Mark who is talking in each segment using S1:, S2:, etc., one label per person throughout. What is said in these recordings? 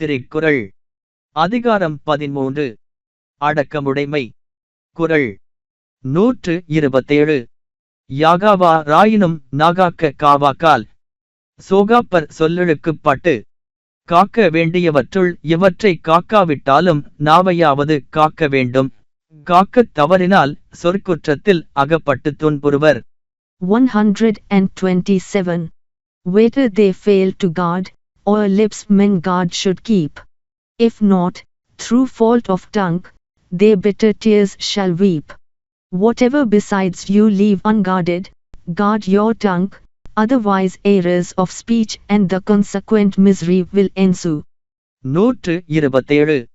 S1: திருக்குறள் அதிகாரம் 13 அடக்கமுடைமை. குறள் 127. யாகாவா ராயினும் நாகாக்க காவாக்கால். சோகாப்பர் சொல்லெழுக்குப் பாட்டு. காக்க வேண்டியவற்றுள் இவற்றை காக்காவிட்டாலும் நாவையாவது காக்க வேண்டும். காக்கத் தவறினால் சொற்குற்றத்தில் அகப்பட்டு துன்புறுவர்.
S2: 127. Whether they fail to guard, or lips men guard should keep. If not, through fault of tongue, they bitter tears shall weep. Whatever besides you leave unguarded, guard your tongue, otherwise errors of speech and the consequent misery will ensue.
S1: 127.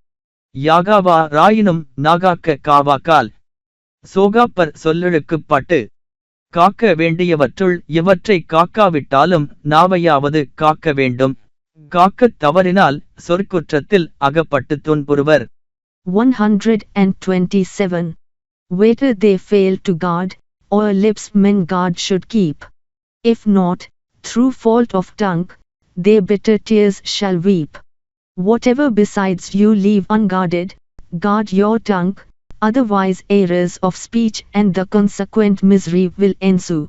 S1: யாகாவா ராயினும் நாகாக்க காவாக்கால். சோகாப்பர் சொல்லெழுக்குப் பாட்டு. காக்க வேண்டியவற்றுள் இவற்றை காக்காவிட்டாலும் நாவையாவது காக்க வேண்டும். காக்கத் தவறினால் சொற்குற்றத்தில் அகப்பட்டு துன்புறுவர்.
S2: 127. Whether they fail to guard, or lips men guard should keep. If not, through fault of tongue, they bitter tears shall weep. Whatever besides you leave unguarded, guard your tongue, otherwise errors of speech and the consequent misery will ensue.